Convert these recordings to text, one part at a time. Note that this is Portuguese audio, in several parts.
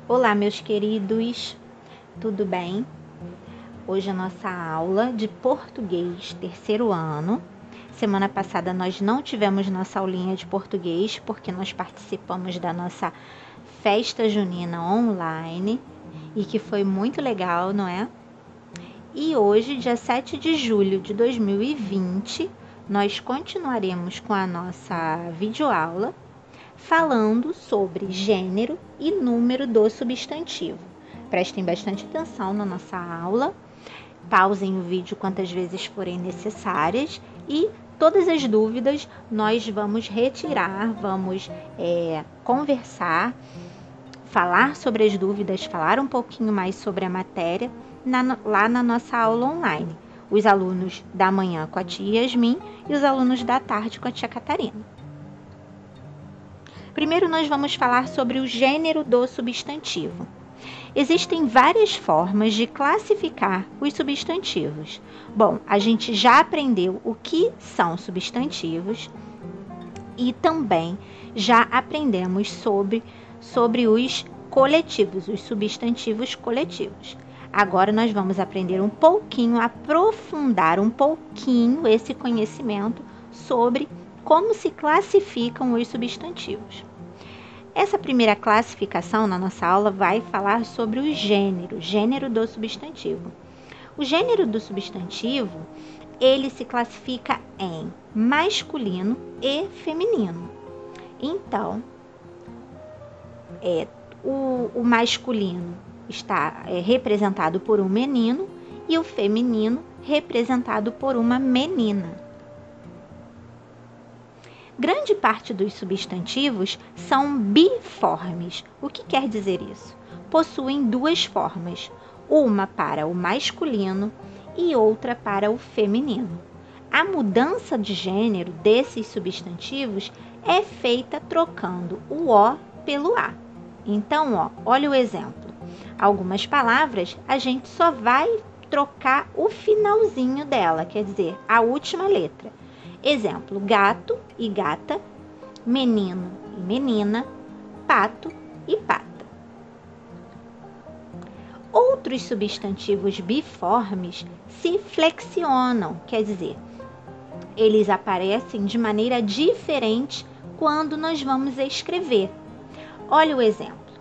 Olá, meus queridos, tudo bem? Hoje a nossa aula de português, terceiro ano. Semana passada nós não tivemos nossa aulinha de português porque nós participamos da nossa festa junina online e que foi muito legal, não é? E hoje, dia 7 de julho de 2020, nós continuaremos com a nossa videoaula falando sobre gênero e número do substantivo. Prestem bastante atenção na nossa aula, pausem o vídeo quantas vezes forem necessárias e todas as dúvidas nós vamos retirar, vamos conversar, falar sobre as dúvidas, falar um pouquinho mais sobre a matéria lá na nossa aula online. Os alunos da manhã com a tia Yasmin e os alunos da tarde com a tia Catarina. Primeiro nós vamos falar sobre o gênero do substantivo. Existem várias formas de classificar os substantivos. Bom, a gente já aprendeu o que são substantivos e também já aprendemos sobre os coletivos, os substantivos coletivos. Agora nós vamos aprender um pouquinho, aprofundar um pouquinho esse conhecimento sobre como se classificam os substantivos. Essa primeira classificação na nossa aula vai falar sobre o gênero do substantivo. O gênero do substantivo, ele se classifica em masculino e feminino. Então, o masculino está representado por um menino e o feminino representado por uma menina. Grande parte dos substantivos são biformes. O que quer dizer isso? Possuem duas formas, uma para o masculino e outra para o feminino. A mudança de gênero desses substantivos é feita trocando o O pelo A. Então, olha o exemplo. Algumas palavras a gente só vai trocar o finalzinho dela, quer dizer, a última letra. Exemplo, gato e gata, menino e menina, pato e pata. Outros substantivos biformes se flexionam, quer dizer, eles aparecem de maneira diferente quando nós vamos escrever. Olha o exemplo.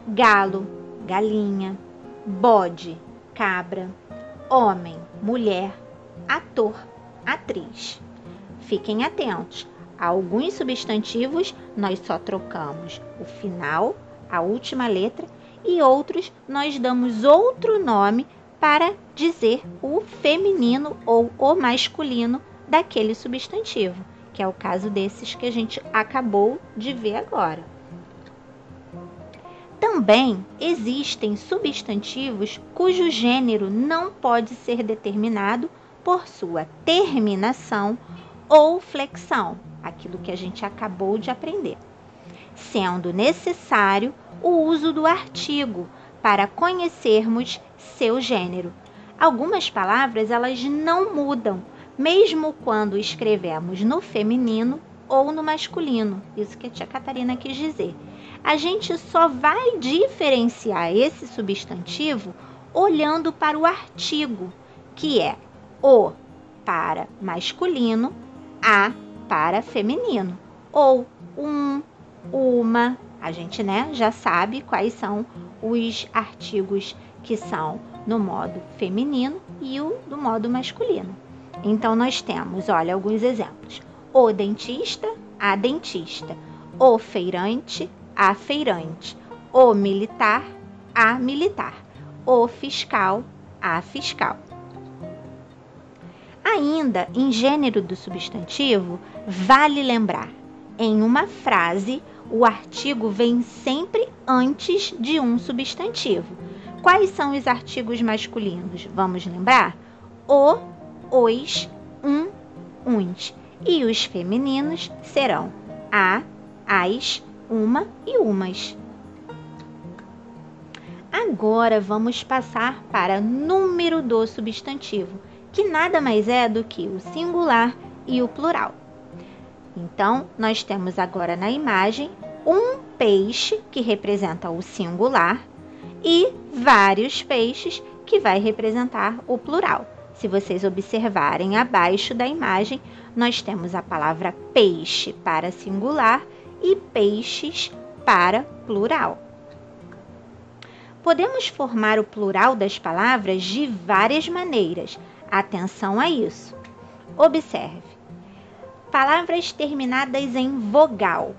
Galo, galinha, bode, cabra, homem, mulher, ator, atriz. Fiquem atentos, alguns substantivos nós só trocamos o final, a última letra, e outros nós damos outro nome para dizer o feminino ou o masculino daquele substantivo, que é o caso desses que a gente acabou de ver agora. Também existem substantivos cujo gênero não pode ser determinado por sua terminação ou flexão, aquilo que a gente acabou de aprender, sendo necessário o uso do artigo para conhecermos seu gênero. Algumas palavras elas não mudam, mesmo quando escrevemos no feminino ou no masculino, isso que a tia Catarina quis dizer. A gente só vai diferenciar esse substantivo olhando para o artigo, que é o para masculino, a para feminino, ou uma, a gente já sabe quais são os artigos que são no modo feminino e o do modo masculino. Então, nós temos, olha, alguns exemplos. O dentista, a dentista. O feirante, a feirante. O militar, a militar. O fiscal, a fiscal. Ainda, em gênero do substantivo, vale lembrar, em uma frase, o artigo vem sempre antes de um substantivo. Quais são os artigos masculinos? Vamos lembrar? O, os, uns. E os femininos serão a, as, uma e umas. Agora, vamos passar para número do substantivo, que nada mais é do que o singular e o plural. Então, nós temos agora na imagem um peixe, que representa o singular, e vários peixes, que vai representar o plural. Se vocês observarem abaixo da imagem, nós temos a palavra peixe para singular e peixes para plural. Podemos formar o plural das palavras de várias maneiras. Atenção a isso. Observe. Palavras terminadas em vogal.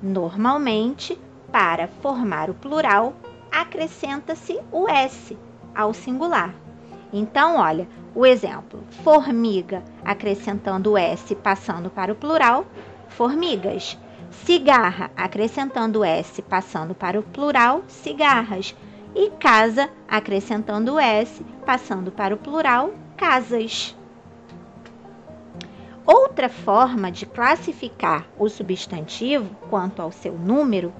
Normalmente, para formar o plural, acrescenta-se o S ao singular. Então, olha, o exemplo, formiga, acrescentando o S, passando para o plural, formigas. Cigarra, acrescentando o S, passando para o plural, cigarras. E casa, acrescentando o S, passando para o plural, casas. Outra forma de classificar o substantivo quanto ao seu número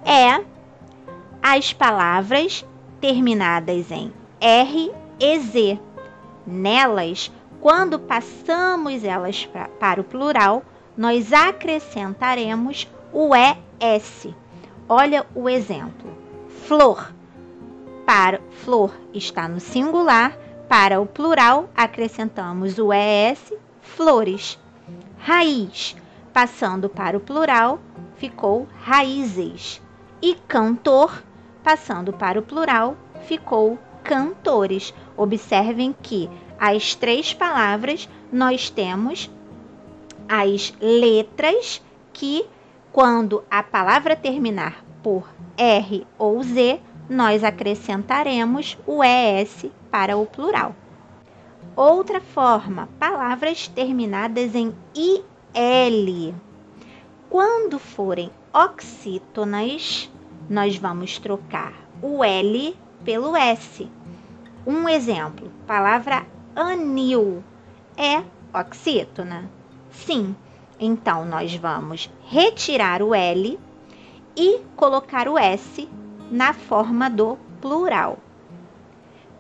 é as palavras terminadas em R e Z. Nelas, quando passamos elas para o plural, nós acrescentaremos o ES. Olha o exemplo. Flor. Para flor está no singular, para o plural acrescentamos o ES, flores. Raiz. Passando para o plural, ficou raízes. E cantor, passando para o plural, ficou cantores. Observem que as três palavras nós temos as letras que, quando a palavra terminar por R ou Z, nós acrescentaremos o ES para o plural. Outra forma, palavras terminadas em IL. Quando forem oxítonas, nós vamos trocar o L pelo S. Um exemplo, palavra anil é oxítona? Sim. Então, nós vamos retirar o L e colocar o S na forma do plural.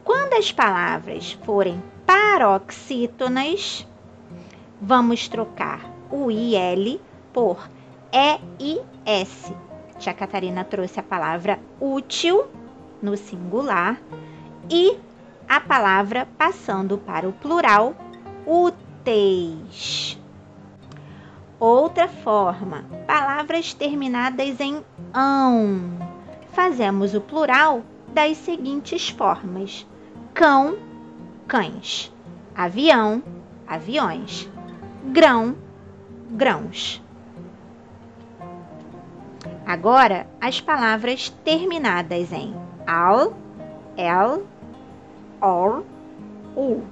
Quando as palavras forem paroxítonas, vamos trocar o IL por EIS. Tia Catarina trouxe a palavra útil no singular e a palavra passando para o plural, úteis. Outra forma, palavras terminadas em ão. Fazemos o plural das seguintes formas: cão, cães; avião, aviões; grão, grãos. Agora, as palavras terminadas em al, el, or, u.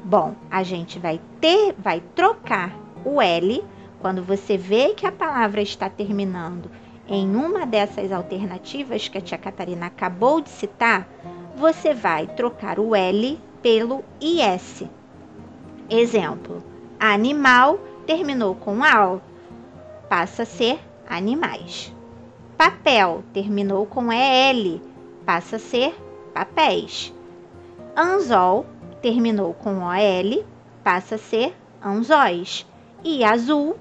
Bom, a gente vai trocar o L, quando você vê que a palavra está terminando em uma dessas alternativas que a tia Catarina acabou de citar, você vai trocar o L pelo IS. Exemplo, animal terminou com al, passa a ser animais. Papel terminou com EL, passa a ser papéis. Anzol terminou com OL, passa a ser anzóis. E azul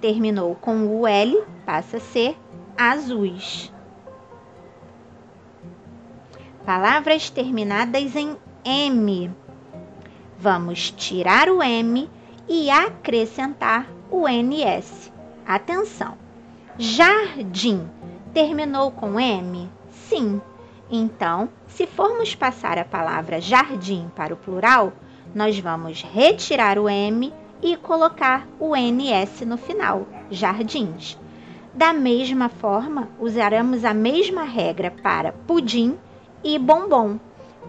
terminou com UL, passa a ser azuis. Palavras terminadas em M. Vamos tirar o M e acrescentar o NS. Atenção! Jardim terminou com M? Sim. Então, se formos passar a palavra jardim para o plural, nós vamos retirar o M e colocar o NS no final, jardins. Da mesma forma, usaremos a mesma regra para pudim e bombom.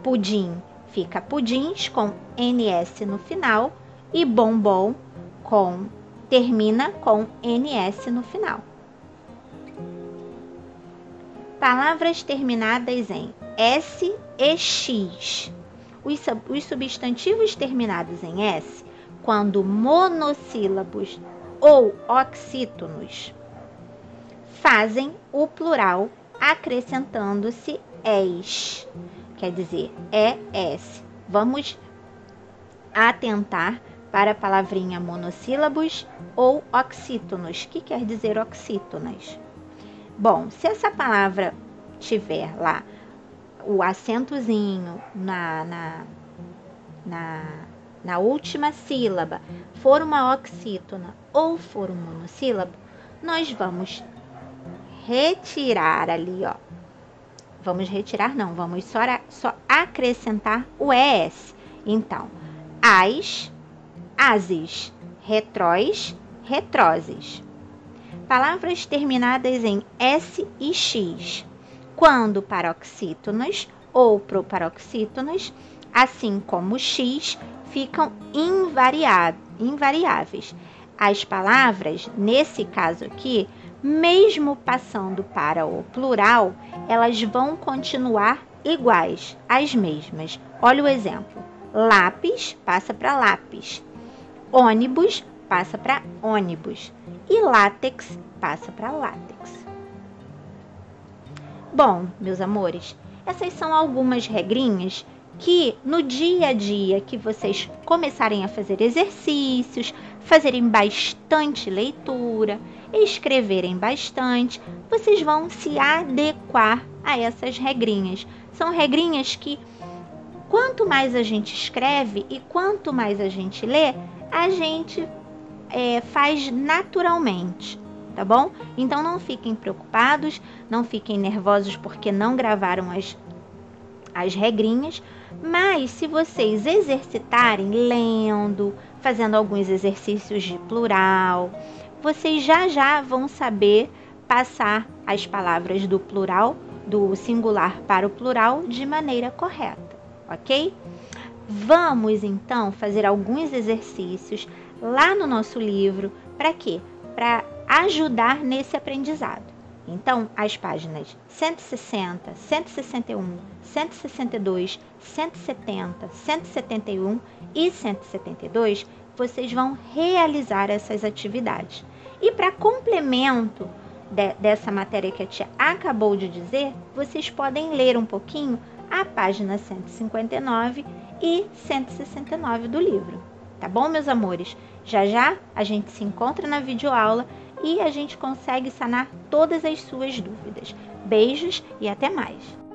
Pudim fica pudins com NS no final e bombom termina com NS no final. Palavras terminadas em S e X. Os substantivos terminados em S, quando monossílabos ou oxítonos, fazem o plural acrescentando-se quer dizer, ES. Vamos atentar para a palavrinha monossílabos ou oxítonos. O que quer dizer oxítonas? Bom, se essa palavra tiver lá o acentozinho na última sílaba, for uma oxítona ou for um monossílabo, nós vamos retirar ali, ó. Vamos retirar, não, vamos só acrescentar o ES. Então, as, ases, retróis, retroses. Palavras terminadas em S e X, quando paroxítonas ou proparoxítonas, assim como X, ficam invariáveis. As palavras, nesse caso aqui, mesmo passando para o plural, elas vão continuar iguais, as mesmas. Olha o exemplo. Lápis passa para lápis. Ônibus passa para ônibus. E látex passa para látex. Bom, meus amores, essas são algumas regrinhas que no dia a dia que vocês começarem a fazer exercícios, fazerem bastante leitura, escreverem bastante, vocês vão se adequar a essas regrinhas. São regrinhas que, quanto mais a gente escreve e quanto mais a gente lê, a gente faz naturalmente, tá bom? Então não fiquem preocupados, não fiquem nervosos porque não gravaram as regrinhas, mas se vocês exercitarem lendo, fazendo alguns exercícios de plural, vocês já vão saber passar as palavras do plural, do singular para o plural de maneira correta, ok? Vamos então fazer alguns exercícios lá no nosso livro, para quê? Para ajudar nesse aprendizado. Então, as páginas 160, 161, 162, 170, 171 e 172, vocês vão realizar essas atividades. E para complemento dessa matéria que a tia acabou de dizer, vocês podem ler um pouquinho a página 159 e 169 do livro. Tá bom, meus amores? Já a gente se encontra na videoaula e a gente consegue sanar todas as suas dúvidas. Beijos e até mais!